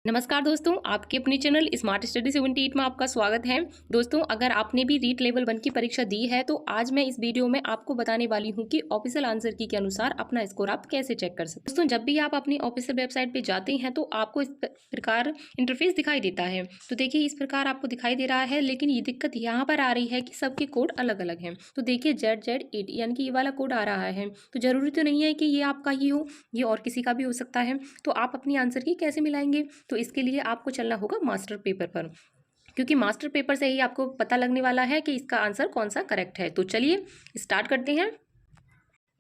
नमस्कार दोस्तों, आपके अपने चैनल स्मार्ट स्टडी 78 में आपका स्वागत है। दोस्तों, अगर आपने भी रीट लेवल 1 की परीक्षा दी है तो आज मैं इस वीडियो में आपको बताने वाली हूं कि ऑफिशियल आंसर की के अनुसार अपना स्कोर आप कैसे चेक कर सकते हैं। दोस्तों, जब भी आप अपनी ऑफिशियल वेबसाइट पे जाते हैं तो आपको इस प्रकार इंटरफेस दिखाई देता है। तो देखिए, इस प्रकार आपको दिखाई दे रहा है, लेकिन ये दिक्कत यहाँ पर आ रही है कि सबके कोड अलग अलग हैं। तो देखिए, ZZ8 यानी कि ये वाला कोड आ रहा है। तो जरूरी तो नहीं है कि ये आपका ही हो, ये और किसी का भी हो सकता है। तो आप अपनी आंसर की कैसे मिलाएंगे? तो इसके लिए आपको चलना होगा मास्टर पेपर पर, क्योंकि मास्टर पेपर से ही आपको पता लगने वाला है कि इसका आंसर कौन सा करेक्ट है। तो चलिए स्टार्ट करते हैं।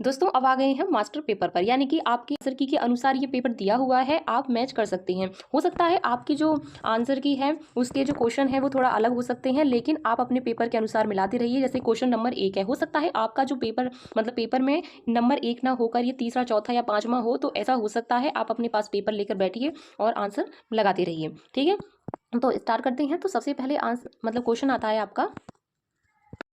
दोस्तों, अब आ गए हैं मास्टर पेपर पर, यानी कि आपके आंसर की के अनुसार ये पेपर दिया हुआ है, आप मैच कर सकते हैं। हो सकता है आपकी जो आंसर की है उसके जो क्वेश्चन है वो थोड़ा अलग हो सकते हैं, लेकिन आप अपने पेपर के अनुसार मिलाते रहिए। जैसे क्वेश्चन नंबर 1 है, हो सकता है आपका जो पेपर मतलब पेपर में नंबर 1 ना होकर ये तीसरा, चौथा या पांचवा हो, तो ऐसा हो सकता है। आप अपने पास पेपर लेकर बैठिए और आंसर लगाते रहिए, ठीक है। तो स्टार्ट करते हैं। तो सबसे पहले आंसर मतलब क्वेश्चन आता है आपका।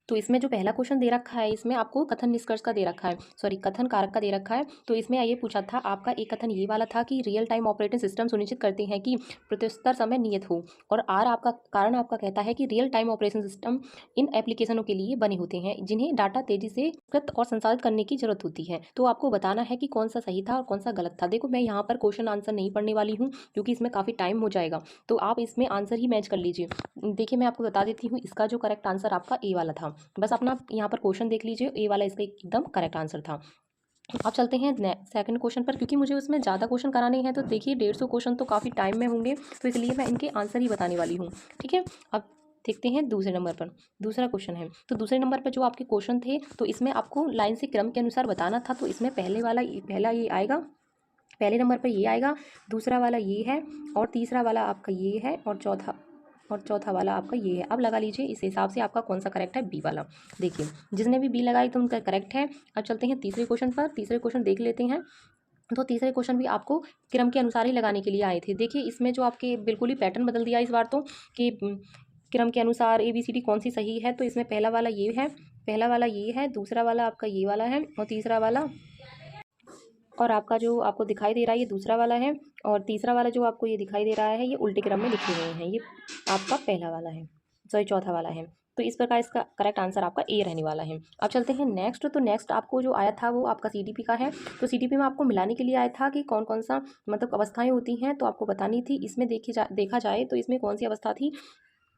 तो इसमें जो पहला क्वेश्चन दे रखा है, इसमें आपको कथन निष्कर्ष का दे रखा है, सॉरी कथन कारक का दे रखा है। तो इसमें ये पूछा था आपका, एक कथन ये वाला था कि रियल टाइम ऑपरेटिंग सिस्टम सुनिश्चित करते हैं कि प्रत्युत्तर समय नियत हो। और आर आपका कारण आपका कहता है कि रियल टाइम ऑपरेशन सिस्टम इन एप्लीकेशनों के लिए बने होते हैं जिन्हें डाटा तेजी से कृत और संसाधित करने की जरूरत होती है। तो आपको बताना है कि कौन सा सही था और कौन सा गलत था। देखो, मैं यहाँ पर क्वेश्चन आंसर नहीं पढ़ने वाली हूँ क्योंकि इसमें काफ़ी टाइम हो जाएगा, तो आप इसमें आंसर ही मैच कर लीजिए। देखिए, मैं आपको बता देती हूँ, इसका जो करेक्ट आंसर आपका ए वाला था। बस अपना यहाँ पर क्वेश्चन देख लीजिए, ए वाला इसका एकदम करेक्ट आंसर था। अब चलते हैं सेकंड क्वेश्चन पर, क्योंकि मुझे उसमें ज़्यादा क्वेश्चन कराने हैं। तो देखिए, 150 क्वेश्चन तो काफ़ी टाइम में होंगे, तो इसलिए मैं इनके आंसर ही बताने वाली हूँ, ठीक है। अब देखते हैं दूसरे नंबर पर, दूसरा क्वेश्चन है। तो दूसरे नंबर पर जो आपके क्वेश्चन थे, तो इसमें आपको लाइन से क्रम के अनुसार बताना था। तो इसमें पहला ये आएगा, पहले नंबर पर ये आएगा, दूसरा वाला ये है, और तीसरा वाला आपका ये है, और चौथा वाला आपका ये है। अब लगा लीजिए इस हिसाब से आपका कौन सा करेक्ट है, बी वाला। देखिए, जिसने भी बी लगाई तो उनका करेक्ट है। अब चलते हैं तीसरे क्वेश्चन पर, तीसरे क्वेश्चन देख लेते हैं। तो तीसरे क्वेश्चन भी आपको क्रम के अनुसार ही लगाने के लिए आए थे। देखिए, इसमें जो आपके बिल्कुल ही पैटर्न बदल दिया इस बार तो, कि क्रम के अनुसार ABCD कौन सी सही है। तो इसमें पहला वाला ये है, पहला वाला ये है, दूसरा वाला आपका ये वाला है, और तीसरा वाला, और आपका जो आपको दिखाई दे रहा है ये दूसरा वाला है, और तीसरा वाला जो आपको ये दिखाई दे रहा है ये उल्टे क्रम में लिखे हुए हैं, ये आपका पहला वाला है, सॉरी चौथा वाला है। तो इस प्रकार इसका करेक्ट आंसर आपका ए रहने वाला है। अब चलते हैं नेक्स्ट। तो नेक्स्ट आपको जो आया था वो आपका CDP का है। तो CDP में आपको मिलाने के लिए आया था कि कौन कौन सा मतलब अवस्थाएं होती हैं, तो आपको बतानी थी। इसमें देखा जाए तो इसमें कौन सी अवस्था थी,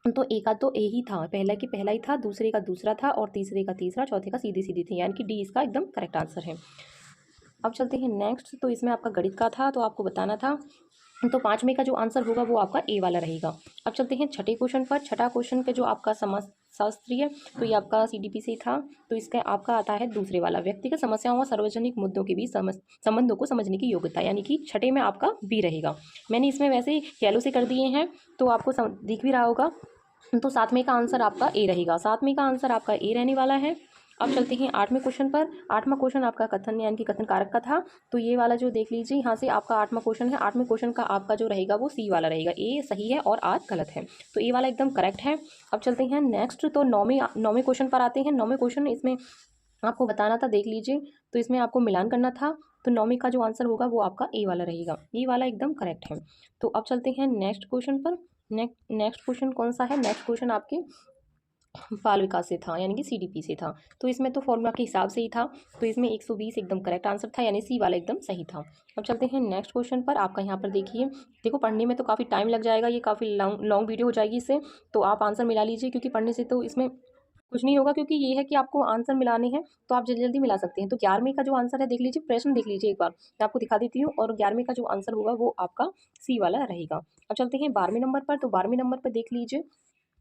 तो ए का तो ए ही था, पहला की पहला ही था, दूसरे का दूसरा था, और तीसरे का तीसरा, चौथे का सीधी सीधी थी, यानी कि डी इसका एकदम करेक्ट आंसर है। अब चलते हैं नेक्स्ट। तो इसमें आपका गणित का था, तो आपको बताना था। तो पांचवें का जो आंसर होगा वो आपका ए वाला रहेगा। अब चलते हैं छठे क्वेश्चन पर। छठा क्वेश्चन पे जो आपका समाज शास्त्रीय, तो ये आपका CDP से था। तो इसका आपका आता है दूसरे वाला, व्यक्तिगत समस्याओं व सार्वजनिक मुद्दों के बीच संबंधों को समझने की योग्यता, यानी कि छठे में आपका बी रहेगा। मैंने इसमें वैसे येलो से कर दिए हैं, तो आपको दिख भी रहा होगा। तो सातवें का आंसर आपका ए रहेगा, सातवें का आंसर आपका ए रहने वाला है। अब चलते हैं आठवें क्वेश्चन पर। आठवां क्वेश्चन आपका कथन यानी कि कथन कारक का था। तो ये वाला जो देख लीजिए, यहाँ से आपका आठवां क्वेश्चन है। आठवें क्वेश्चन का आपका जो रहेगा वो सी वाला रहेगा, ए सही है और आठ गलत है, तो ए वाला एकदम करेक्ट है। अब चलते हैं नेक्स्ट। तो नौवें क्वेश्चन पर आते हैं। नौवें क्वेश्चन इसमें आपको बताना था, देख लीजिए। तो इसमें आपको मिलान करना था। तो नौवीं का जो आंसर होगा वो आपका ए वाला रहेगा, ए वाला एकदम करेक्ट है। तो अब चलते हैं नेक्स्ट क्वेश्चन पर। नेक्स्ट क्वेश्चन कौन सा है? नेक्स्ट क्वेश्चन आपके बाल विकास से था, यानी कि CDP से था। तो इसमें तो फॉर्मूला के हिसाब से ही था। तो इसमें 120 एकदम करेक्ट आंसर था, यानी सी वाला एकदम सही था। अब चलते हैं नेक्स्ट क्वेश्चन पर। आपका यहाँ पर देखिए, देखो पढ़ने में तो काफ़ी टाइम लग जाएगा, ये काफ़ी लॉन्ग वीडियो हो जाएगी इससे। तो आप आंसर मिला लीजिए, क्योंकि पढ़ने से तो इसमें कुछ नहीं होगा, क्योंकि ये है कि आपको आंसर मिलाने हैं, तो आप जल्दी जल्दी मिला सकते हैं। तो 11वें का जो आंसर है, देख लीजिए, प्रश्न देख लीजिए एक बार, मैं आपको दिखा देती हूँ। और 11वें का जो आंसर होगा वो आपका सी वाला रहेगा। अब चलते हैं 12वें नंबर पर। तो 12वें नंबर पर देख लीजिए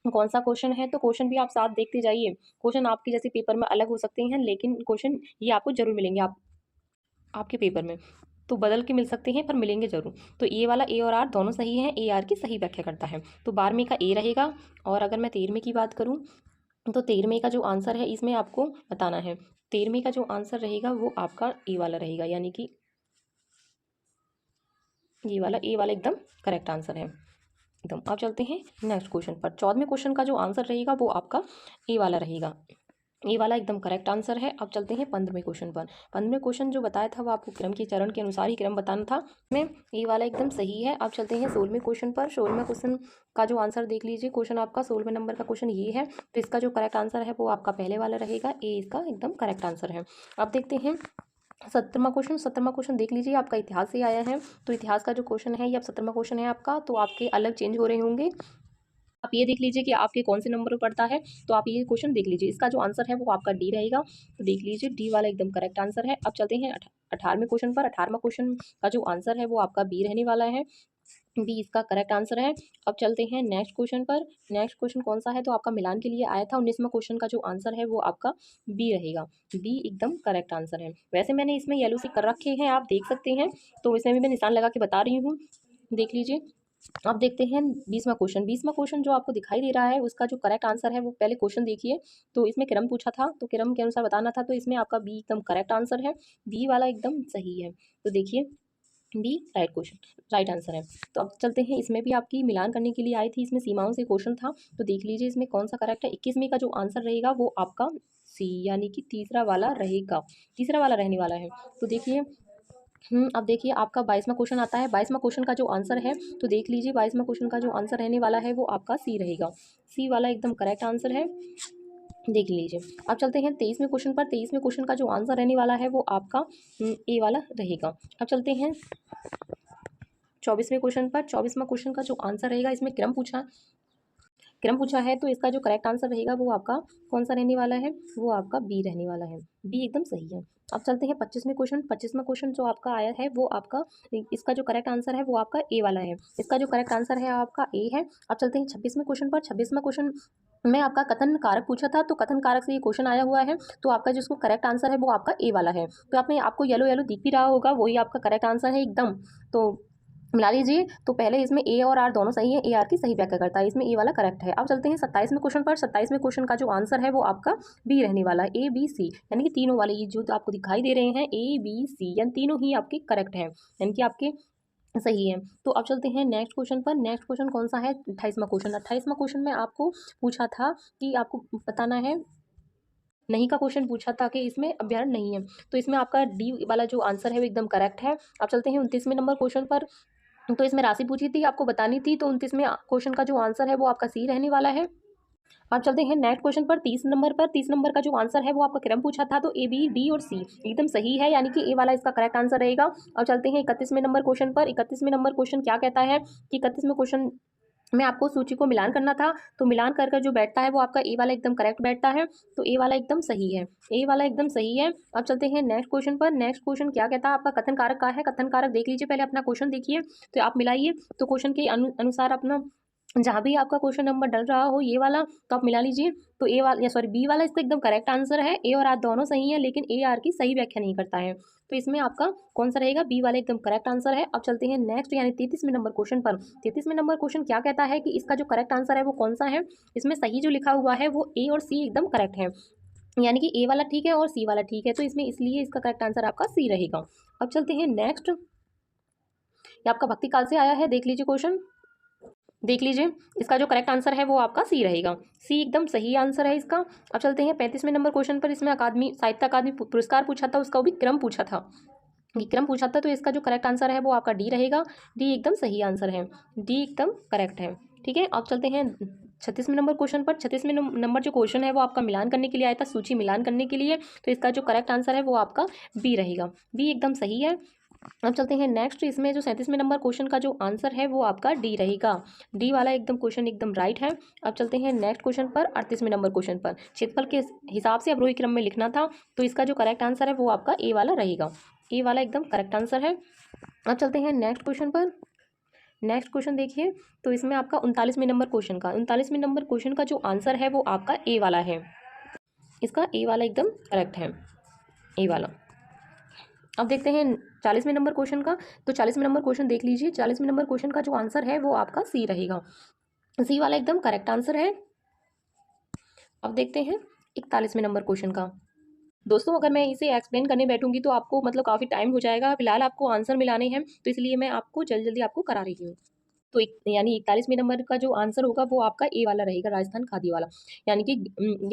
कौन सा क्वेश्चन है। तो क्वेश्चन भी आप साथ देखते जाइए। क्वेश्चन आपके जैसे पेपर में अलग हो सकते हैं, लेकिन क्वेश्चन ये आपको जरूर मिलेंगे आपके पेपर में। तो बदल के मिल सकते हैं, पर मिलेंगे जरूर। तो ए वाला, ए और आर दोनों सही हैं, ए आर की सही व्याख्या करता है। तो 12वें का ए रहेगा। और अगर मैं 13वें की बात करूँ, तो 13वें का जो आंसर है इसमें आपको बताना है। 13वें का जो आंसर रहेगा वो आपका ए वाला रहेगा, यानी कि ये वाला, ए वाला एकदम करेक्ट आंसर है एकदम। अब चलते हैं नेक्स्ट क्वेश्चन पर। 14वें क्वेश्चन का जो आंसर रहेगा वो आपका ए वाला रहेगा। ए वाला एकदम करेक्ट आंसर है। अब चलते हैं 15वें क्वेश्चन पर। 15वें क्वेश्चन जो बताया था वो आपको क्रम के चरण के अनुसार ही क्रम बताना था। में ए वाला एकदम सही है। अब चलते हैं 16वें क्वेश्चन पर। 16वें क्वेश्चन का जो आंसर देख लीजिए। क्वेश्चन आपका 16वें नंबर का क्वेश्चन ये है, तो इसका जो करेक्ट आंसर है वो आपका पहले वाला रहेगा। ए इसका एकदम करेक्ट आंसर है। अब देखते हैं 17वां क्वेश्चन। 17वां क्वेश्चन देख लीजिए, आपका इतिहास से आया है। तो इतिहास का जो क्वेश्चन है ये अब 17वां क्वेश्चन है आपका, तो आपके अलग चेंज हो रहे होंगे। आप ये देख लीजिए कि आपके कौन से नंबर पर पड़ता है। तो आप ये क्वेश्चन देख लीजिए, इसका जो आंसर है वो आपका डी रहेगा। तो देख लीजिए डी वाला एकदम करेक्ट आंसर है। अब चलते हैं 18वें क्वेश्चन पर। 18वां क्वेश्चन का जो आंसर है वो आपका बी रहने वाला है। बी इसका करेक्ट आंसर है। अब चलते हैं नेक्स्ट क्वेश्चन पर। नेक्स्ट क्वेश्चन कौन सा है, तो आपका मिलान के लिए आया था। 19वां क्वेश्चन का जो आंसर है वो आपका बी रहेगा। बी एकदम करेक्ट आंसर है। वैसे मैंने इसमें येलो से कर रखे हैं, आप देख सकते हैं, तो इसमें भी मैं निशान लगा के बता रही हूँ, देख लीजिए। अब देखते हैं 20वां क्वेश्चन। 20वां क्वेश्चन जो आपको दिखाई दे रहा है उसका जो करेक्ट आंसर है वो पहले क्वेश्चन देखिए। तो इसमें क्रम पूछा था, तो क्रम के अनुसार बताना था, तो इसमें आपका बी एकदम करेक्ट आंसर है। बी वाला एकदम सही है। तो देखिए B right question, right answer है। तो अब चलते हैं, इसमें भी आपकी मिलान करने के लिए आई थी, इसमें सीमाओं से क्वेश्चन था। तो देख लीजिए इसमें कौन सा करेक्ट है। 21वें का जो आंसर रहेगा वो आपका सी यानी कि तीसरा वाला रहेगा, तीसरा वाला रहने वाला है। तो देखिए अब देखिए आपका 22वां क्वेश्चन आता है। 22वां क्वेश्चन का जो आंसर है, तो देख लीजिए 22वां क्वेश्चन का जो आंसर रहने वाला है वो आपका सी रहेगा। सी वाला एकदम करेक्ट आंसर है, देख लीजिए। अब चलते हैं 23वें क्वेश्चन पर। 23वें क्वेश्चन का जो आंसर रहने वाला है वो आपका ए वाला रहेगा। अब चलते हैं 24वें क्वेश्चन पर। 24वां क्वेश्चन का जो आंसर रहेगा, इसमें क्रम पूछा है, तो इसका जो करेक्ट आंसर रहेगा वो आपका कौन सा रहने वाला है, वो आपका बी रहने वाला है। बी एकदम सही है। अब चलते हैं 25वें क्वेश्चन। 25वां क्वेश्चन जो आपका आया है वो आपका, इसका जो करेक्ट आंसर है वो आपका ए वाला है। इसका जो करेक्ट आंसर है आपका ए है। अब चलते हैं 26वें क्वेश्चन पर। 26वां क्वेश्चन में आपका कथन कारक पूछा था, तो कथन कारक से ये क्वेश्चन आया हुआ है। तो आपका जिसको करेक्ट आंसर है वो आपका ए वाला है। तो आपको येलो येलो दिख भी रहा होगा, वही आपका करेक्ट आंसर है एकदम। तो मिला लीजिए। तो पहले इसमें ए और आर दोनों सही है, ए आर की सही व्याख्या करता है, इसमें ए वाला करेक्ट है। अब चलते हैं 27वें क्वेश्चन पर। 27वें क्वेश्चन का जो आंसर है वो आपका बी रहने वाला है। ए बी सी यानी कि तीनों वाले ये जो आपको दिखाई दे रहे हैं ए बी सी, यानी तीनों ही आपके करेक्ट हैं, यानी कि आपके सही है। तो अब चलते हैं नेक्स्ट क्वेश्चन पर। नेक्स्ट क्वेश्चन कौन सा है, 28वां क्वेश्चन। 28वां क्वेश्चन में आपको पूछा था कि आपको बताना है, नहीं का क्वेश्चन पूछा था कि इसमें अभ्यारण नहीं है। तो इसमें आपका डी वाला जो आंसर है वो एकदम करेक्ट है। अब चलते हैं 29वें नंबर क्वेश्चन पर। तो इसमें राशि पूछी थी, आपको बतानी थी, तो 29वें क्वेश्चन का जो आंसर है वो आपका सी रहने वाला है। अब चलते हैं नेक्स्ट क्वेश्चन पर। 30 नंबर पर। 30 नंबर का जो आंसर है वो आपका क्रम पूछा था, तो ए बी डी और सी एकदम सही है, यानी कि ए वाला इसका करेक्ट आंसर रहेगा। अब चलते हैं 31वें नंबर क्वेश्चन पर। 31वें नंबर क्वेश्चन क्या कहता है कि 31वें क्वेश्चन में आपको सूची को मिलान करना था, तो मिलान कर कर जो बैठता है वो आपका ए वाला एकदम करेक्ट बैठता है। तो ए वाला एकदम सही है, ए वाला एकदम सही है। अब चलते हैं नेक्स्ट क्वेश्चन पर। नेक्स्ट क्वेश्चन क्या कहता है, आपका कथन कारक का है। कथन कारक देख लीजिए, पहले अपना क्वेश्चन देखिए, तो आप मिलाइए। तो क्वेश्चन के अनुसार अपना जहाँ भी आपका क्वेश्चन नंबर डल रहा हो ये वाला, तो आप मिला लीजिए। तो ए वाला या सॉरी बी वाला इसका एकदम करेक्ट आंसर है। ए और आर दोनों सही है, लेकिन ए आर की सही व्याख्या नहीं करता है। तो इसमें आपका कौन सा रहेगा, बी वाला एकदम करेक्ट आंसर है। अब चलते हैं नेक्स्ट यानी 33वें नंबर क्वेश्चन पर। 33वें नंबर क्वेश्चन क्या कहता है कि इसका जो करेक्ट आंसर है वो कौन सा है। इसमें सही जो लिखा हुआ है वो ए और सी एकदम करेक्ट है, यानी कि ए वाला ठीक है और सी वाला ठीक है, तो इसमें इसलिए इसका करेक्ट आंसर आपका सी रहेगा। अब चलते हैं नेक्स्ट, ये आपका भक्ति काल से आया है, देख लीजिए क्वेश्चन, देख लीजिए। इसका जो करेक्ट आंसर है वो आपका सी रहेगा। सी एकदम सही आंसर है इसका। अब चलते हैं 35वें नंबर क्वेश्चन पर। इसमें साहित्य अकादमी पुरस्कार पूछा था, उसका भी क्रम पूछा था, क्रम पूछा था, तो इसका जो करेक्ट आंसर है वो आपका डी रहेगा। डी एकदम सही आंसर है, डी एकदम करेक्ट है, ठीक है। अब चलते हैं 36वें नंबर क्वेश्चन पर। 36वें नंबर जो क्वेश्चन है वो आपका मिलान करने के लिए आया था, सूची मिलान करने के लिए, तो इसका जो करेक्ट आंसर है वो आपका बी रहेगा। बी एकदम सही है। अब चलते हैं नेक्स्ट, इसमें जो 37वें नंबर क्वेश्चन का जो आंसर है वो आपका डी रहेगा। डी वाला एकदम क्वेश्चन एकदम राइट है। अब चलते हैं नेक्स्ट क्वेश्चन पर, 38वें नंबर क्वेश्चन पर। क्षेत्रफल के हिसाब से अवरोही क्रम में लिखना था, तो इसका जो करेक्ट आंसर है वो आपका ए वाला रहेगा। ए वाला एकदम करेक्ट आंसर है। अब चलते हैं नेक्स्ट क्वेश्चन पर। नेक्स्ट क्वेश्चन देखिए, तो इसमें आपका 39वें नंबर क्वेश्चन का 39वें नंबर क्वेश्चन का जो आंसर है वो आपका ए वाला है। इसका ए वाला एकदम करेक्ट है, ए वाला। अब देखते हैं 40वें नंबर क्वेश्चन का। तो 40वें नंबर क्वेश्चन देख लीजिए। 40वें नंबर क्वेश्चन का जो आंसर है वो आपका सी रहेगा। सी वाला एकदम करेक्ट आंसर है। अब देखते हैं 41वें नंबर क्वेश्चन का। दोस्तों अगर मैं इसे एक्सप्लेन करने बैठूंगी तो आपको मतलब काफ़ी टाइम हो जाएगा। फिलहाल आपको आंसर मिलाने हैं, तो इसलिए मैं आपको जल्दी जल्दी आपको करा रही हूँ। तो यानी 41वें नंबर का जो आंसर होगा वो आपका ए वाला रहेगा, राजस्थान खादी वाला। यानी कि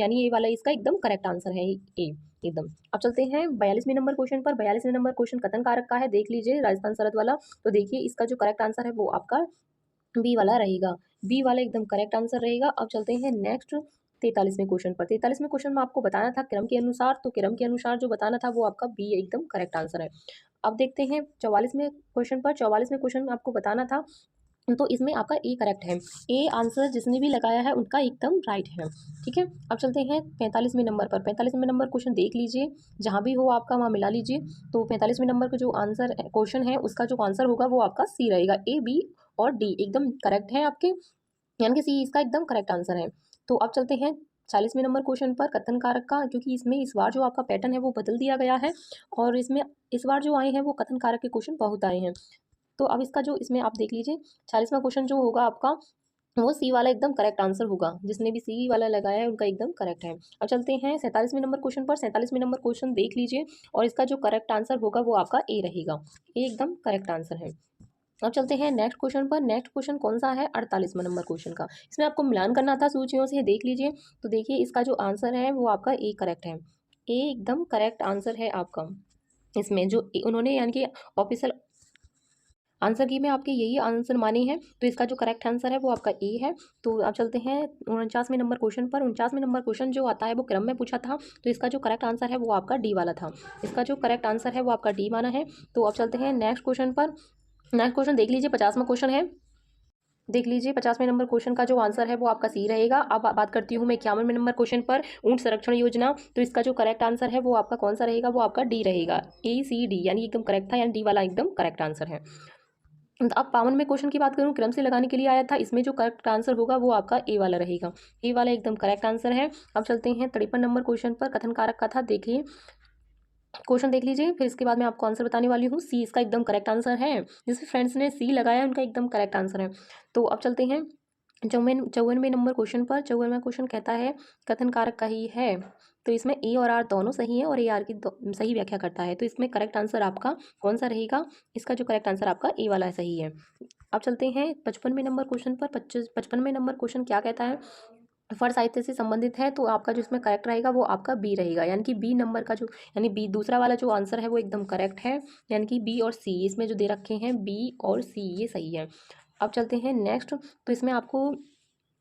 यानी ए वाला इसका एकदम करेक्ट आंसर है, ए एकदम। अब चलते हैं 42वें नंबर क्वेश्चन पर। 42वें नंबर क्वेश्चन कथन कारक का है, देख लीजिए, राजस्थान सरहद वाला। तो देखिए इसका जो करेक्ट आंसर है वो आपका बी वाला रहेगा, बी वाला एकदम करेक्ट आंसर रहेगा। अब चलते हैं नेक्स्ट 43वें क्वेश्चन पर। 43वें क्वेश्चन में आपको बताना था क्रम के अनुसार, तो क्रम के अनुसार जो बताना था वो आपका बी एकदम करेक्ट आंसर है। अब देखते हैं 44वें क्वेश्चन पर। 44वें क्वेश्चन में आपको बताना था, तो इसमें आपका ए करेक्ट है, ए आंसर जिसने भी लगाया है उनका एकदम राइट है, ठीक है। अब चलते हैं 45वें नंबर पर। 45वें नंबर क्वेश्चन देख लीजिए, जहाँ भी हो आपका वहाँ मिला लीजिए। तो 45वें नंबर का जो आंसर क्वेश्चन है उसका जो आंसर होगा वो आपका सी रहेगा, ए बी और डी एकदम करेक्ट है आपके, यानी कि सी इसका एकदम करेक्ट आंसर है। तो अब चलते हैं 40वें नंबर क्वेश्चन पर कथन कारक का, क्योंकि इसमें इस बार जो आपका पैटर्न है वो बदल दिया गया है, और इसमें इस बार जो आए हैं वो कथन कारक के क्वेश्चन बहुत आए हैं। तो अब इसका जो इसमें आप देख लीजिए, 40वां क्वेश्चन जो होगा आपका वो सी वाला एकदम करेक्ट आंसर होगा, जिसने भी सी वाला लगाया है उनका एकदम करेक्ट है। अब चलते हैं 47वें नंबर क्वेश्चन पर। 47वें नंबर क्वेश्चन देख लीजिए, और इसका जो करेक्ट आंसर होगा वो आपका ए रहेगा, ए एकदम करेक्ट आंसर है। अब चलते हैं नेक्स्ट क्वेश्चन पर। नेक्स्ट क्वेश्चन कौन सा है? 48वां नंबर क्वेश्चन का। इसमें आपको मिलान करना था सूचियों से, देख लीजिए। तो देखिए इसका जो आंसर है वो आपका ए करेक्ट है, ए एकदम करेक्ट आंसर है आपका। इसमें जो उन्होंने यानी कि ऑफिशियल आंसर की में आपके यही आंसर माने हैं, तो इसका जो करेक्ट आंसर है वो आपका ए है। तो अब चलते हैं 49वें नंबर क्वेश्चन पर। 49वें नंबर क्वेश्चन जो आता है वो क्रम में पूछा था, तो इसका जो करेक्ट आंसर है वो आपका डी वाला था, इसका जो करेक्ट आंसर है वो आपका डी माना है। तो अब चलते हैं नेक्स्ट क्वेश्चन पर। नेक्स्ट क्वेश्चन देख लीजिए, 50वां क्वेश्चन है, देख लीजिए 50वें नंबर क्वेश्चन का जो आंसर है वो आपका सी रहेगा। अब बात करती हूँ मैं 51वें नंबर क्वेश्चन पर, ऊंट संरक्षण योजना। तो इसका जो करेक्ट आंसर है वो आपका कौन सा रहेगा? वो आपका डी रहेगा, ए सी डी, यानी एकदम करेक्ट था, यानी डी वाला एकदम करेक्ट आंसर है। तो अब 52वें क्वेश्चन की बात करूँ, क्रम से लगाने के लिए आया था, इसमें जो करेक्ट आंसर होगा वो आपका ए वाला रहेगा, ए वाला एकदम करेक्ट आंसर है। अब चलते हैं 53 नंबर क्वेश्चन पर, कथन कारक का था, देखिए क्वेश्चन देख लीजिए, फिर इसके बाद मैं आपको आंसर बताने वाली हूँ। सी इसका एकदम करेक्ट आंसर है, जिस फ्रेंड्स ने सी लगाया उनका एकदम करेक्ट आंसर है। तो अब चलते हैं 54वें नंबर क्वेश्चन पर। 54वां क्वेश्चन कहता है कथन कारक का ही है, तो इसमें ए और आर दोनों सही है, और ए आर की सही व्याख्या करता है। तो इसमें करेक्ट आंसर आपका कौन सा रहेगा? इसका जो करेक्ट आंसर आपका ए वाला सही है। अब चलते हैं 55वें नंबर क्वेश्चन पर। 55वें नंबर क्वेश्चन क्या कहता है? फर साहित्य से संबंधित है, तो आपका जो इसमें करेक्ट रहेगा वो आपका बी रहेगा, यानी कि बी नंबर का जो, यानी बी दूसरा वाला जो आंसर है वो एकदम करेक्ट है, यानी कि बी और सी इसमें जो दे रखे हैं, बी और सी ये सही है। अब चलते हैं नेक्स्ट। तो इसमें आपको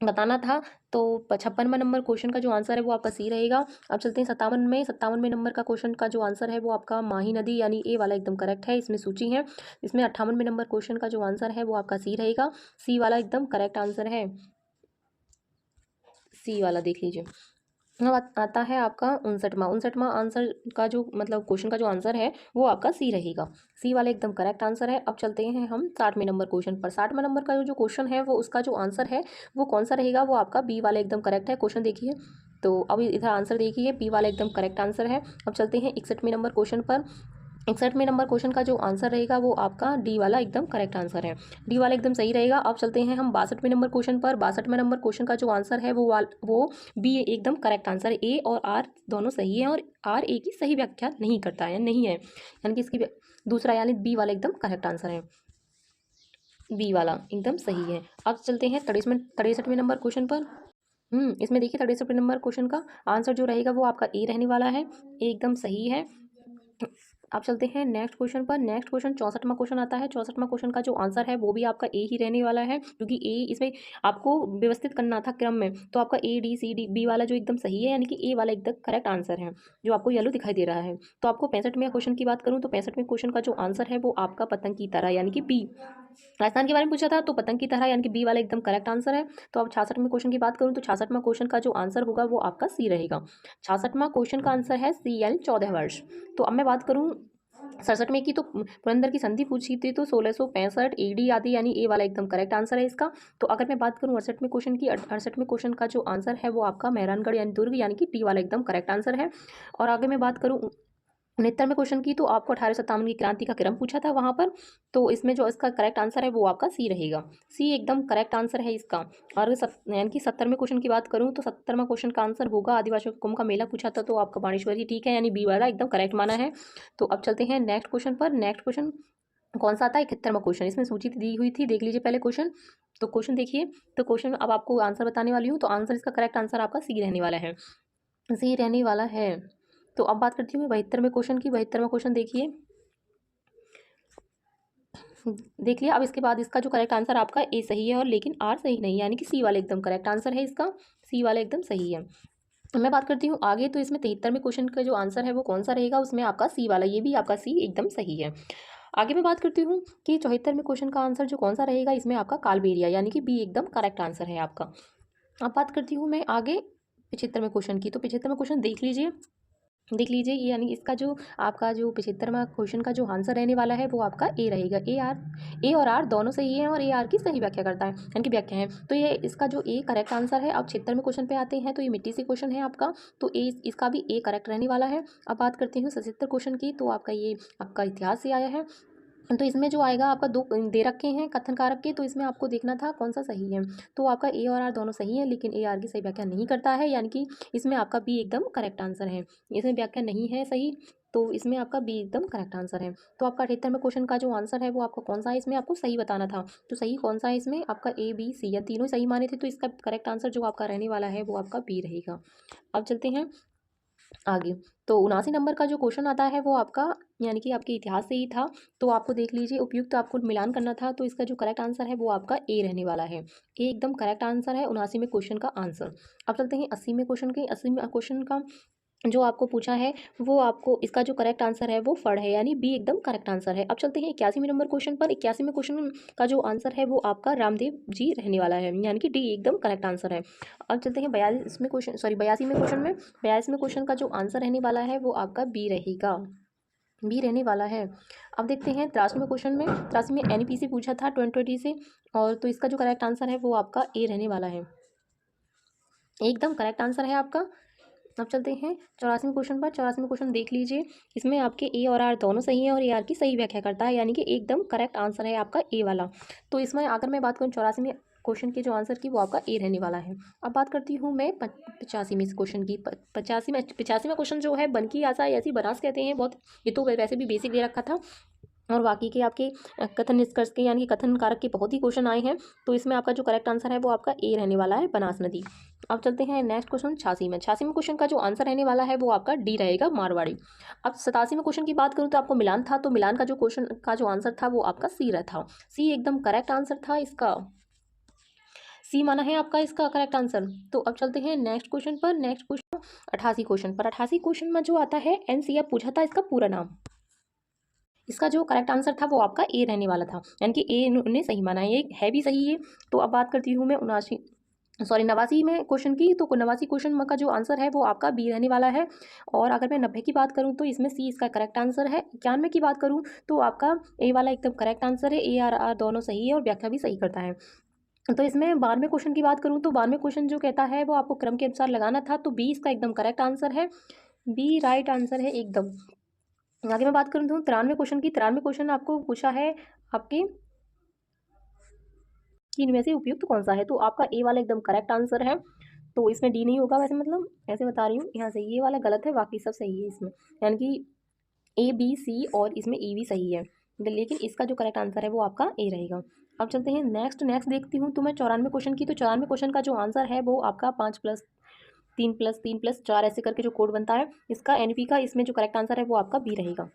बताना था, तो 56वां नंबर क्वेश्चन का जो आंसर है वो आपका सी रहेगा। अब चलते हैं 57वें नंबर का क्वेश्चन का जो आंसर है वो आपका माही नदी, यानी ए वाला एकदम करेक्ट है, इसमें सूची है। इसमें 58वें नंबर क्वेश्चन का जो आंसर है वो आपका सी रहेगा, सी वाला एकदम करेक्ट आंसर है, सी वाला देख लीजिए। अब आता है आपका 59वां आंसर का जो मतलब क्वेश्चन का जो आंसर है वो आपका सी रहेगा, सी वाला एकदम करेक्ट आंसर है। अब चलते हैं हम 60वें नंबर क्वेश्चन पर। 60वें नंबर का जो क्वेश्चन है वो उसका जो आंसर है वो कौन सा रहेगा? वो आपका बी वाला एकदम करेक्ट है। क्वेश्चन देखिए, तो अब इधर आंसर देखिए, बी वाला एकदम करेक्ट आंसर है। अब चलते हैं 61वें नंबर क्वेश्चन पर। 61वें नंबर क्वेश्चन का जो आंसर रहेगा वो आपका डी वाला एकदम करेक्ट आंसर है, डी वाला एकदम सही रहेगा। अब चलते हैं हम 62वें नंबर क्वेश्चन पर। 62वें नंबर क्वेश्चन का जो आंसर है वो बी एकदम करेक्ट आंसर है, ए और आर दोनों सही है, और आर ए की सही व्याख्या नहीं करता है, नहीं है, यानी कि इसकी दूसरा यानी बी वाला एकदम करेक्ट आंसर है, बी वाला एकदम सही है। अब चलते हैं 63वें नंबर क्वेश्चन पर। इसमें देखिए 63वें नंबर क्वेश्चन का आंसर जो रहेगा वो आपका ए रहने वाला है, ए एकदम सही है। अब चलते हैं नेक्स्ट क्वेश्चन पर। नेक्स्ट क्वेश्चन 64वां क्वेश्चन आता है। 64वां क्वेश्चन का जो आंसर है वो भी आपका ए ही रहने वाला है, क्योंकि ए इसमें आपको व्यवस्थित करना था क्रम में, तो आपका A D C D B वाला जो एकदम सही है, यानी कि ए वाला एकदम करेक्ट आंसर है, जो आपको येलो दिखाई दे रहा है। तो आपको 65वें क्वेश्चन की बात करूँ, तो 65वें क्वेश्चन का जो आंसर है वो आपका पतंग की तरह, यानी कि बी, राजस्थान के बारे में पूछा था तो पतंग की तरह, यानी कि बी वाला एकदम करेक्ट आंसर है। तो अब 66वें क्वेश्चन की बात करूँ, तो 66वां क्वेश्चन का जो आंसर होगा वो आपका सी रहेगा। 66वां क्वेश्चन का आंसर है सी, यानी 14 वर्ष। तो अब मैं बात करूँ 67 में की, तो पुरंदर की संधि पूछी थी, तो 1665 एडी आदि, यानी ए वाला एकदम करेक्ट आंसर है इसका। तो अगर मैं बात करूँ 68वें क्वेश्चन की, 68वें क्वेश्चन का जो आंसर है वो आपका मेहरानगढ़ यानी दुर्ग, यानी कि टी वाला एकदम करेक्ट आंसर है। और आगे मैं बात करूँ 69वें क्वेश्चन की, तो आपको 1857 की क्रांति का क्रम पूछा था वहाँ पर, तो इसमें जो इसका करेक्ट आंसर है वो आपका सी रहेगा, सी एकदम करेक्ट आंसर है इसका। और यानी कि 70वें क्वेश्चन की बात करूँ, तो 70वां क्वेश्चन का आंसर होगा आदिवासियों कुंभ का मेला पूछा था, तो आपका बाणेश्वर ही ठीक है, यानी बी वाला एकदम करेक्ट माना है। तो अब चलते हैं नेक्स्ट क्वेश्चन पर। नेक्स्ट क्वेश्चन कौन सा आता है 71वां क्वेश्चन, इसमें सूची दी हुई थी, देख लीजिए पहले क्वेश्चन। तो क्वेश्चन देखिए, तो क्वेश्चन अब आपको आंसर बताने वाली हूँ। तो आंसर, इसका करेक्ट आंसर आपका सी रहने वाला है, सी रहने वाला है। तो अब बात करती हूँ मैं 72वें क्वेश्चन की। 72वां क्वेश्चन देखिए, देख लिया। अब इसके बाद इसका जो करेक्ट आंसर आपका ए सही है और लेकिन आर सही नहीं है, यानी कि सी वाला एकदम करेक्ट आंसर है इसका, सी वाला एकदम सही है। मैं बात करती हूँ आगे। तो इसमें 73वें क्वेश्चन का जो आंसर है वो कौन सा रहेगा, उसमें आपका सी वाला, ये भी आपका सी एकदम सही है। आगे मैं बात करती हूँ कि 74वें क्वेश्चन का आंसर जो कौन सा रहेगा, इसमें आपका कालबेलिया, यानी कि बी एकदम करेक्ट आंसर है आपका। अब बात करती हूँ मैं आगे 75वें क्वेश्चन की। तो 75वें क्वेश्चन देख लीजिए, देख लीजिए, यानी इसका जो आपका जो 75वां क्वेश्चन का जो आंसर रहने वाला है वो आपका ए रहेगा। ए और आर दोनों सही है और ए आर की सही व्याख्या करता है, यानी कि व्याख्या है। तो ये इसका जो ए करेक्ट आंसर है। अब 76वें क्वेश्चन पे आते हैं। तो ये मिट्टी से क्वेश्चन है आपका, तो ए इसका भी ए करेक्ट रहने वाला है। अब बात करते हैं 77 क्वेश्चन की। तो आपका ये आपका इतिहास से आया है। तो इसमें जो आएगा आपका दो दे रखे हैं कथन कारक के, तो इसमें आपको देखना था कौन सा सही है। तो आपका ए और आर दोनों सही है, लेकिन ए आर की सही व्याख्या नहीं करता है, यानी कि इसमें आपका बी एकदम करेक्ट आंसर है। इसमें व्याख्या नहीं है सही, तो इसमें आपका बी एकदम करेक्ट आंसर है। तो आपका 78वें क्वेश्चन का जो आंसर है वो आपका कौन सा है, इसमें आपको सही बताना था। तो सही कौन सा है, इसमें आपका ए बी सी या तीनों सही माने थे, तो इसका करेक्ट आंसर जो आपका रहने वाला है वो आपका बी रहेगा। अब चलते हैं आगे। तो 79 नंबर का जो क्वेश्चन आता है वो आपका, यानी कि आपके इतिहास से ही था। तो आपको देख लीजिए, उपयुक्त तो आपको मिलान करना था। तो इसका जो करेक्ट आंसर है वो आपका ए रहने वाला है, ए एकदम करेक्ट आंसर है 79वें क्वेश्चन का आंसर। अब चलते हैं 80वें क्वेश्चन के। 80वें क्वेश्चन का जो आपको पूछा है वो आपको, इसका जो करेक्ट आंसर है वो फड़ है, यानी बी एकदम करेक्ट आंसर है। अब चलते हैं 81वें नंबर क्वेश्चन पर। 81वें क्वेश्चन का जो आंसर है वो आपका रामदेव जी रहने वाला है, यानी कि डी एकदम करेक्ट आंसर है। अब चलते हैं 42वें क्वेश्चन, सॉरी 82वें क्वेश्चन में। 82वें क्वेश्चन का जो आंसर रहने वाला है वो आपका बी रहेगा, बी रहने वाला है। अब देखते हैं 83वें क्वेश्चन में। 83 में एनपीसी पूछा था 2020 से, और तो इसका जो करेक्ट आंसर है वो आपका ए रहने वाला है, एकदम करेक्ट आंसर है आपका। अब चलते हैं 84वें क्वेश्चन पर। 84वें क्वेश्चन देख लीजिए, इसमें आपके ए और आर दोनों सही हैं और ए आर की सही व्याख्या करता है, यानी कि एकदम करेक्ट आंसर है आपका ए वाला। तो इसमें अगर मैं बात करूँ 84वें क्वेश्चन के जो आंसर की, वो आपका ए रहने वाला है। अब बात करती हूँ मैं 85वें क्वेश्चन की। 85वां क्वेश्चन जो है, बन की आशा ऐसी बनास कहते हैं बहुत, ये तो वैसे भी बेसिक दे रखा था, और बाकी के आपके कथन निष्कर्ष के, यानी कि कथन कारक के बहुत ही क्वेश्चन आए हैं। तो इसमें आपका जो करेक्ट आंसर है वो आपका ए रहने वाला है, बनास नदी। अब चलते हैं नेक्स्ट क्वेश्चन 86 में। 86वें क्वेश्चन का जो आंसर रहने वाला है वो आपका डी रहेगा, मारवाड़ी। अब 87वें क्वेश्चन की बात करूँ तो आपको मिलान था, तो मिलान का जो क्वेश्चन का जो आंसर था वो आपका सी रहा था, सी एकदम करेक्ट आंसर था इसका, सी माना है आपका इसका करेक्ट आंसर। तो अब चलते हैं नेक्स्ट क्वेश्चन पर। नेक्स्ट क्वेश्चन 88 क्वेश्चन पर। 88 क्वेश्चन में जो आता है एनसीएफ पूछा था इसका पूरा नाम, इसका जो करेक्ट आंसर था वो आपका ए रहने वाला था, यानी कि ए ने सही माना है, ये है भी सही है। तो अब बात करती हूँ मैं 89 में क्वेश्चन की। तो 89 क्वेश्चन का जो आंसर है वो आपका बी रहने वाला है। और अगर मैं 90 की बात करूँ तो इसमें सी इसका करेक्ट आंसर है। 91 की बात करूँ तो आपका ए वाला एकदम करेक्ट आंसर है, ए आर दोनों सही है और व्याख्या भी सही करता है। तो इसमें 92वें क्वेश्चन की बात करूँ तो 92वें क्वेश्चन जो कहता है वो आपको क्रम के अनुसार लगाना था, तो बी इसका एकदम करेक्ट आंसर है, बी राइट आंसर है एकदम। आगे मैं बात करूँ तो 93वें क्वेश्चन की। 93वें क्वेश्चन आपको पूछा है आपके कि इनमें से उपयुक्त कौन सा है, तो आपका ए वाला एकदम करेक्ट आंसर है। तो इसमें डी नहीं होगा, वैसे मतलब ऐसे बता रही हूँ, यहाँ से ये वाला गलत है, बाकी सब सही है इसमें, यानी कि ए बी सी और इसमें ई भी सही है, लेकिन इसका जो करेक्ट आंसर है वो आपका ए रहेगा। अब चलते हैं नेक्स्ट देखती हूँ तो मैं 94वें क्वेश्चन की। तो 94वें क्वेश्चन का जो आंसर है वो आपका 5+3+3+4 ऐसे करके जो कोड बनता है इसका एनपी का, इसमें जो करेक्ट आंसर है वो आपका बी रहेगा।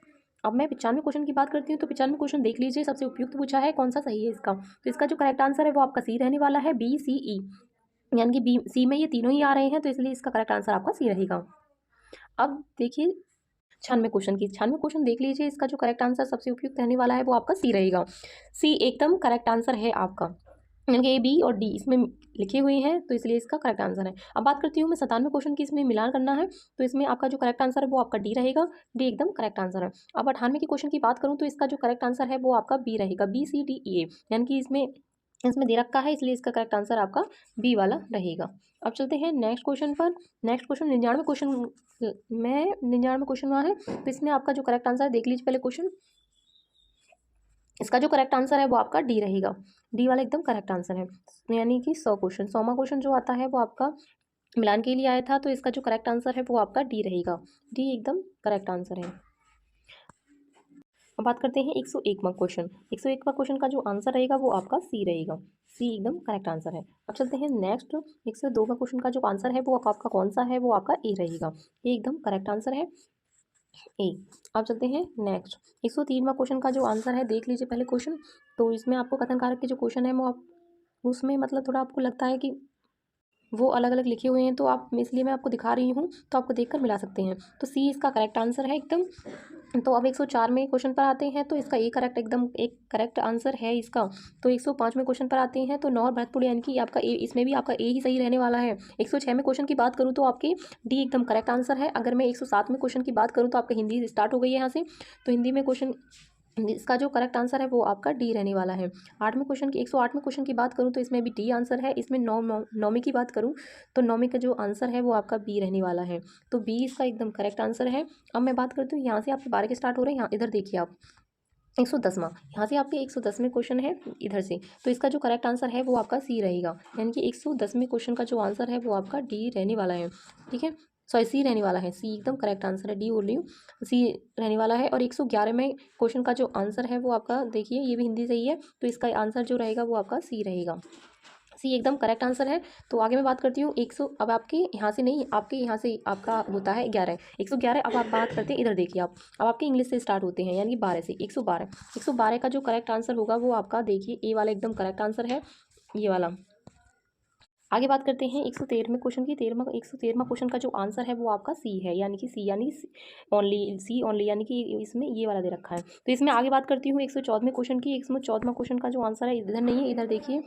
अब मैं 95वें क्वेश्चन की बात करती हूँ। तो 95वें क्वेश्चन देख लीजिए, सबसे उपयुक्त पूछा है कौन सा सही है इसका, तो इसका जो करेक्ट आंसर है वो आपका सी रहने वाला है, बी सी ई, यानी कि बी सी में ये तीनों ही आ रहे हैं, तो इसलिए इसका करेक्ट आंसर आपका सी रहेगा। अब देखिए 96वें क्वेश्चन की। 96वें क्वेश्चन देख लीजिए, इसका जो करेक्ट आंसर सबसे उपयुक्त रहने वाला है वो आपका सी रहेगा, सी एकदम करेक्ट आंसर है आपका, यानी कि ए बी और डी इसमें लिखे हुए हैं, तो इसलिए इसका करेक्ट आंसर है। अब बात करती हूँ मैं 97वें क्वेश्चन की, इसमें मिलान करना है, तो इसमें आपका जो करेक्ट आंसर है वो आपका डी रहेगा, डी एकदम करेक्ट आंसर है। अब 98वें के क्वेश्चन की बात करूँ तो इसका जो करेक्ट आंसर है वो आपका बी रहेगा, बी सी डी ई ए, यानी कि इसमें इसमें दे रखा है, इसलिए इसका करेक्ट आंसर आपका बी वाला रहेगा। अब चलते हैं नेक्स्ट क्वेश्चन पर। नेक्स्ट क्वेश्चन 99वें क्वेश्चन में, 99वें क्वेश्चन वहाँ है, तो इसमें आपका जो करेक्ट आंसर है देख लीजिए पहले क्वेश्चन, इसका जो करेक्ट आंसर है वो आपका डी रहेगा, डी वाला एकदम करेक्ट आंसर है, यानी कि 100वां क्वेश्चन जो आता है वो आपका मिलान के लिए आया था, तो इसका जो करेक्ट आंसर है वो आपका डी रहेगा, डी एकदम करेक्ट आंसर है। अब बात करते हैं 101वां क्वेश्चन। 101वां क्वेश्चन का जो आंसर रहेगा वो आपका सी रहेगा। सी एकदम करेक्ट आंसर है। अब चलते हैं नेक्स्ट। 102वां क्वेश्चन का जो आंसर है वो आपका कौन सा है, वो आपका ए रहेगा। ये एकदम करेक्ट आंसर है, ए। अब चलते हैं नेक्स्ट। 103वां क्वेश्चन का जो आंसर है देख लीजिए पहले क्वेश्चन। तो इसमें आपको कथन कारक के जो क्वेश्चन है वो आप उसमें मतलब थोड़ा आपको लगता है कि वो अलग अलग लिखे हुए हैं, तो आप इसलिए मैं आपको दिखा रही हूँ, तो आपको देखकर मिला सकते हैं। तो सी इसका करेक्ट आंसर है एकदम। तो अब 104 में क्वेश्चन पर आते हैं, तो इसका ए करेक्ट एकदम एक करेक्ट आंसर है इसका। तो 105 में क्वेश्चन पर आते हैं, तो नौ और भरतपुर यानी कि आपका ए, इसमें भी आपका ए ही सही रहने वाला है। 106 में क्वेश्चन की बात करूँ तो आपके डी एकदम करेक्ट आंसर है। अगर मैं 107 में क्वेश्चन की बात करूँ तो आपका हिंदी स्टार्ट हो गई है यहाँ से, तो हिंदी में क्वेश्चन इसका जो करेक्ट आंसर है वो आपका डी रहने वाला है। 8वें क्वेश्चन की 108 में क्वेश्चन की बात करूँ तो इसमें भी डी आंसर है। इसमें नौवीं की बात करूँ तो नौवीं का जो आंसर है वो आपका बी रहने वाला है। तो बी इसका एकदम करेक्ट आंसर है। अब मैं बात करती हूँ यहाँ से आपके 12 के स्टार्ट हो रहे हैं, यहाँ इधर देखिए आप 110वां, यहाँ से आपके 110वें क्वेश्चन है इधर से, तो इसका जो करेक्ट आंसर है वो आपका सी रहेगा। यानी कि 110वें क्वेश्चन का जो आंसर है वो आपका डी रहने वाला है। ठीक है, सॉरी सी रहने वाला है। सी एकदम करेक्ट आंसर है, डी बोल रही हूँ, सी रहने वाला है। और 111वें क्वेश्चन का जो आंसर है वो आपका देखिए, ये भी हिंदी सही है, तो इसका आंसर जो रहेगा वो आपका सी रहेगा। सी एकदम करेक्ट आंसर है। तो आगे मैं बात करती हूँ 100, अब आपके यहाँ से नहीं, आपके यहाँ से आपका होता है 11, 111। अब आप बात करते हैं इधर देखिए आप, अब आपके इंग्लिश से स्टार्ट होते हैं यानी कि 12 से 112। 112 का जो करेक्ट आंसर होगा वो आपका देखिए ए वाला एकदम करेक्ट आंसर है, ये वाला। आगे बात करते हैं 113वें क्वेश्चन की। 113वां क्वेश्चन का जो आंसर है वो आपका सी है, यानी कि सी यानी ओनली, सी ओनली, यानी कि इसमें ये वाला दे रखा है। तो इसमें आगे बात करती हूँ 114वें क्वेश्चन की। 114वां क्वेश्चन का जो आंसर है इधर नहीं है, इधर देखिए,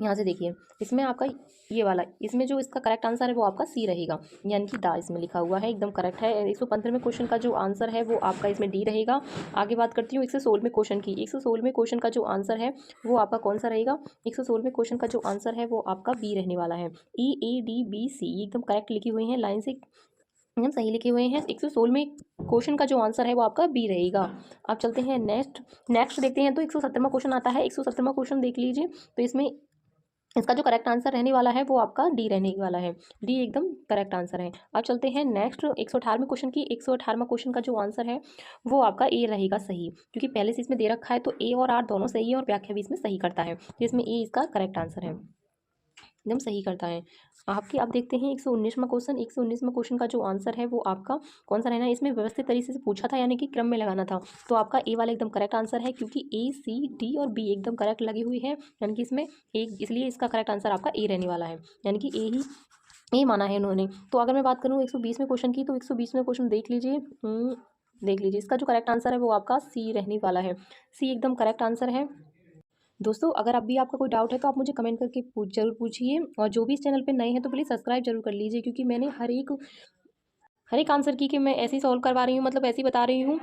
यहाँ से देखिए, इसमें आपका ये वाला, इसमें जो इसका करेक्ट आंसर है वो आपका सी रहेगा, यानी कि दा इसमें लिखा हुआ है, एकदम करेक्ट है। 115वें क्वेश्चन का जो आंसर है वो आपका इसमें डी रहेगा। आगे बात करती हूँ 116वें क्वेश्चन की। 116वें क्वेश्चन का जो आंसर है वो आपका कौन सा रहेगा? 116वें क्वेश्चन का जो आंसर है वो आपका बी रहने वाला है। EADBC एकदम करेक्ट लिखी हुई हैं, लाइन से एकदम सही लिखे हुए हैं। 116वें क्वेश्चन का जो आंसर है वो आपका बी रहेगा। अब चलते हैं नेक्स्ट देखते हैं। तो 117वां क्वेश्चन आता है। 117वां क्वेश्चन देख लीजिए, तो इसमें इसका जो करेक्ट आंसर रहने वाला है वो आपका डी रहने वाला है। डी एकदम करेक्ट आंसर है। अब चलते हैं नेक्स्ट 118वें क्वेश्चन की। 118वां क्वेश्चन का जो आंसर है वो आपका ए रहेगा सही, क्योंकि पहले से इसमें दे रखा है, तो ए और आर दोनों सही है और व्याख्या भी इसमें सही करता है, तो इसमें ए इसका करेक्ट आंसर है, एकदम सही करता है। आपके अब देखते हैं 119वां क्वेश्चन। 119वां क्वेश्चन का जो आंसर है वो आपका कौन सा रहना है? इसमें व्यवस्थित तरीके से पूछा था, यानी कि क्रम में लगाना था, तो आपका ए वाला एकदम करेक्ट आंसर है, क्योंकि ACD और बी एकदम करेक्ट लगी हुई है, यानी कि इसमें एक, इसलिए इसका करेक्ट आंसर आपका ए रहने वाला है, यानी कि ए ही ए माना है इन्होंने। तो अगर मैं बात करूँ 120वें क्वेश्चन की, तो 120वें क्वेश्चन देख लीजिए, देख लीजिए, इसका जो करेक्ट आंसर है वो आपका सी रहने वाला है। सी एकदम करेक्ट आंसर है। दोस्तों, अगर अब भी आपका कोई डाउट है तो आप मुझे कमेंट करके जरूर पूछिए, और जो भी इस चैनल पे नए हैं तो प्लीज़ सब्सक्राइब जरूर कर लीजिए, क्योंकि मैंने हर एक आंसर की कि मैं ऐसे ही सॉल्व करवा रही हूँ, मतलब ऐसे ही बता रही हूँ,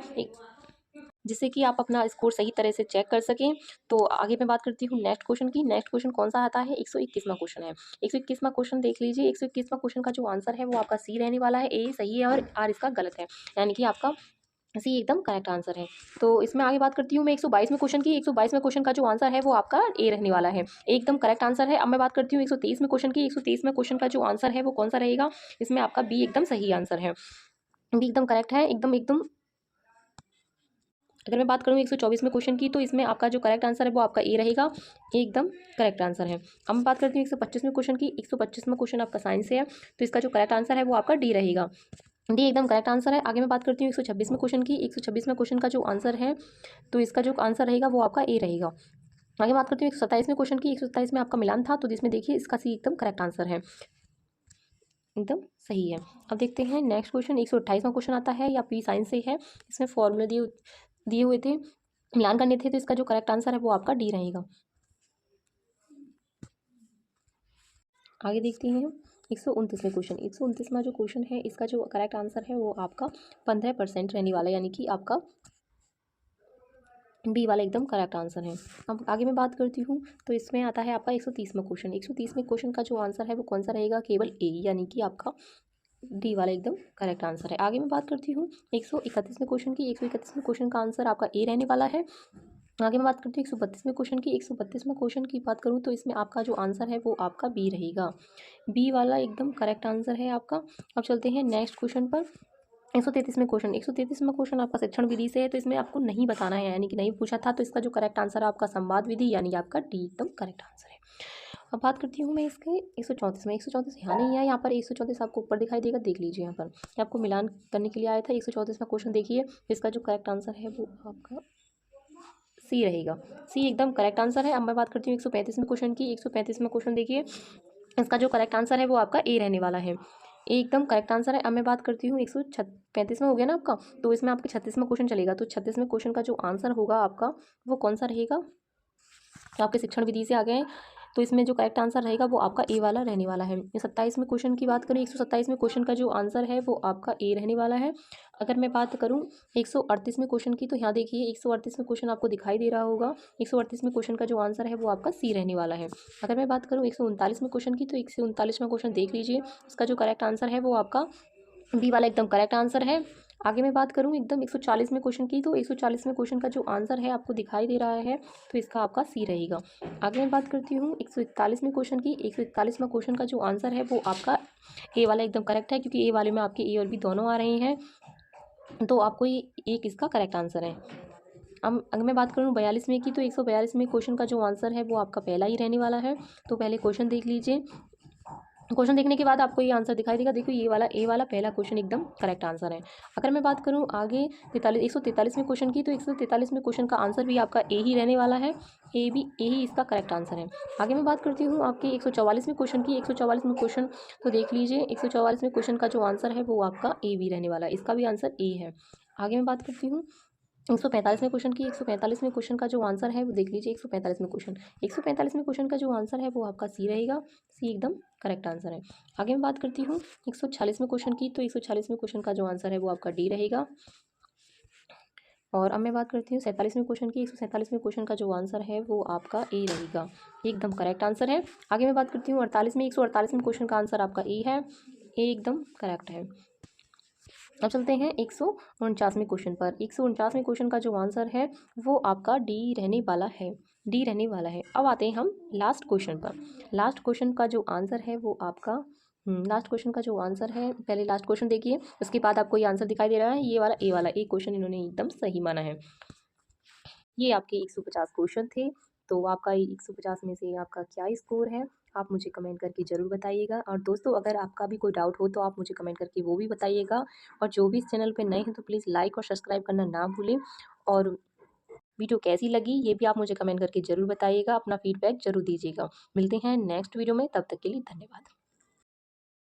जिससे कि आप अपना स्कोर सही तरह से चेक कर सकें। तो आगे मैं बात करती हूँ नेक्स्ट क्वेश्चन की। नेक्स्ट क्वेश्चन कौन सा आता है? 121वां क्वेश्चन है। 121वां क्वेश्चन देख लीजिए। 121वां क्वेश्चन का जो आंसर है वो आपका सी रहने वाला है। ए सही है और आर इसका गलत है, यानी कि आपका सी एकदम करेक्ट आंसर है। तो इसमें आगे बात करती हूँ मैं 122वें क्वेश्चन की। 122वें क्वेश्चन का जो आंसर है वो आपका ए रहने वाला है, एकदम करेक्ट आंसर है। अब मैं बात करती हूँ 123वें क्वेश्चन की। 123वें क्वेश्चन का जो आंसर है वो कौन सा रहेगा? इसमें आपका बी एकदम सही आंसर है, बी एकदम करेक्ट है, एकदम एकदम। अगर मैं बात करूँ 124वें क्वेश्चन की, तो इसमें आपका जो करेक्ट आंसर है वो आपका ए रहेगा, एकदम करेक्ट आंसर है। अब मैं बात करती हूँ 125वें क्वेश्चन की। 125वां क्वेश्चन आपका साइंस से है, तो इसका जो करेक्ट आंसर है वो आपका डी रहेगा, डी एकदम करेक्ट आंसर है। आगे मैं बात करती हूँ 126वें क्वेश्चन की। 126वें क्वेश्चन का जो आंसर है, तो इसका जो आंसर रहेगा वो आपका ए रहेगा। आगे बात करती हूँ 127वें क्वेश्चन की। 127 में आपका मिलान था, तो जिसमें देखिए इसका सी एकदम करेक्ट आंसर है, एकदम सही है। अब देखते हैं नेक्स्ट क्वेश्चन। 128वां क्वेश्चन आता है, या पी साइंस से है। इसमें फॉर्मूले दिए हुए थे, मिलान करने थे, तो इसका जो करेक्ट आंसर है वो आपका डी रहेगा। आगे देखते हैं 129वें क्वेश्चन। 129वां जो क्वेश्चन है, इसका जो करेक्ट आंसर है वो आपका 15% रहने वाला है, यानी कि आपका बी वाला एकदम करेक्ट आंसर है। अब आगे मैं बात करती हूँ, तो इसमें आता है आपका 130वां क्वेश्चन। 130वें क्वेश्चन का जो आंसर है वो कौन सा रहेगा? केवल ए, यानी कि आपका डी वाला एकदम करेक्ट आंसर है। आगे मैं बात करती हूँ 131वें क्वेश्चन की। 131वें क्वेश्चन का आंसर आपका ए रहने वाला है। आगे मैं बात करती हूँ 132वें क्वेश्चन की। 132वें क्वेश्चन की बात करूँ तो इसमें आपका जो आंसर है वो आपका बी रहेगा, बी वाला एकदम करेक्ट आंसर है आपका। अब चलते हैं नेक्स्ट क्वेश्चन पर। 133 में क्वेश्चन, 133 में क्वेश्चन आपका शिक्षण विधि से है, तो इसमें आपको नहीं बताना है, यानी कि नहीं पूछा था, तो इसका जो करेक्ट आंसर है आपका संवाद विधि, यानी आपका डी एकदम करेक्ट आंसर है। अब बात करती हूँ मैं इसके 134 में। 134 यहाँ नहीं है, यहाँ पर 134 आपको ऊपर दिखाई देगा, देख लीजिए यहाँ पर। ये आपको मिलान करने के लिए आया था। 134 में क्वेश्चन देखिए, इसका जो करेक्ट आंसर है वो आपका सी रहेगा। सी एकदम करेक्ट आंसर है। अब मैं बात करती हूँ 135 में क्वेश्चन की। 135 में क्वेश्चन देखिए, इसका जो करेक्ट आंसर है वो आपका ए रहने वाला है। ए एकदम करेक्ट आंसर है। अब मैं बात करती हूँ 135 में हो गया ना आपका, तो इसमें आपके 36 में क्वेश्चन चलेगा। तो 36 में क्वेश्चन का जो आंसर होगा आपका वो कौन सा रहेगा, तो आपके शिक्षण विधि से आ गए हैं, तो इसमें जो करेक्ट आंसर रहेगा वो आपका ए वाला रहने वाला है। 27 में क्वेश्चन की बात करें, 127 में क्वेश्चन का जो आंसर है वो आपका ए रहने वाला है। अगर मैं बात करूं 138 में क्वेश्चन की, तो यहाँ देखिए 138 में क्वेश्चन आपको दिखाई दे रहा होगा। 138 में क्वेश्चन का जो आंसर है वो आपका सी रहने वाला है। अगर मैं बात करूँ 139 में क्वेश्चन की, तो 139 में क्वेश्चन देख लीजिए, उसका जो करेक्ट आंसर है वो आपका बी वाला एकदम करेक्ट आंसर है। आगे मैं बात करूँ एकदम 140 में क्वेश्चन की, तो 140 में क्वेश्चन का जो आंसर है आपको दिखाई दे रहा है, तो इसका आपका सी रहेगा। आगे मैं बात करती हूँ 141 में क्वेश्चन की। 141 में क्वेश्चन का जो आंसर है वो आपका ए वाला एकदम करेक्ट है, क्योंकि ए वाले में आपके ए और बी दोनों आ रहे हैं, तो आपको ये एक इसका करेक्ट आंसर है। अब अगर मैं बात करूँ 42 में की, तो 142 में क्वेश्चन का जो आंसर है वो आपका पहला ही रहने वाला है। तो पहले क्वेश्चन देख लीजिए, क्वेश्चन देखने के बाद आपको ये आंसर दिखाई देगा। देखो ये वाला ए वाला पहला क्वेश्चन एकदम करेक्ट आंसर है। अगर मैं बात करूँ आगे 143 में क्वेश्चन की, तो 143 में क्वेश्चन का आंसर भी आपका ए ही रहने वाला है। ए ही इसका करेक्ट आंसर है। आगे मैं बात करती हूँ आपके 144 में क्वेश्चन की। 144 में क्वेश्चन तो देख लीजिए, 144 में क्वेश्चन का जो आंसर है वो आपका ए भी रहने वाला है, इसका भी आंसर ए है। आगे मैं बात करती हूँ 145 में क्वेश्चन की। 145 में क्वेश्चन का जो आंसर है वो देख लीजिए, 145 में क्वेश्चन, 145 में क्वेश्चन का जो आंसर है वो आपका सी रहेगा। सी एकदम करेक्ट आंसर है। आगे मैं बात करती हूँ 146 में क्वेश्चन की, तो 146 में क्वेश्चन का जो आंसर है वो आपका डी रहेगा। और अब मैं बात करती हूँ 47 में क्वेश्चन की। 147 में क्वेश्चन का जो आंसर है वो आपका ए रहेगा, एकदम करेक्ट आंसर है। आगे मैं बात करती हूँ 48 में। 148 में क्वेश्चन का आंसर आपका ए है, ए एकदम करेक्ट है। अब चलते हैं 149वें क्वेश्चन पर। 149वें क्वेश्चन का जो आंसर है वो आपका डी रहने वाला है, डी रहने वाला है। अब आते हैं हम लास्ट क्वेश्चन पर। लास्ट क्वेश्चन का जो आंसर है वो आपका लास्ट क्वेश्चन का जो आंसर है, पहले लास्ट क्वेश्चन देखिए, उसके बाद आपको ये आंसर दिखाई दे रहा है, ये वाला ए वाला एक क्वेश्चन इन्होंने एकदम सही माना है। ये आपके 150 क्वेश्चन थे। तो आपका 150 में से आपका क्या स्कोर है, आप मुझे कमेंट करके ज़रूर बताइएगा। और दोस्तों अगर आपका भी कोई डाउट हो तो आप मुझे कमेंट करके वो भी बताइएगा। और जो भी इस चैनल पे नए हैं तो प्लीज़ लाइक और सब्सक्राइब करना ना भूलें। और वीडियो कैसी लगी ये भी आप मुझे कमेंट करके ज़रूर बताइएगा, अपना फीडबैक ज़रूर दीजिएगा। मिलते हैं नेक्स्ट वीडियो में, तब तक के लिए धन्यवाद।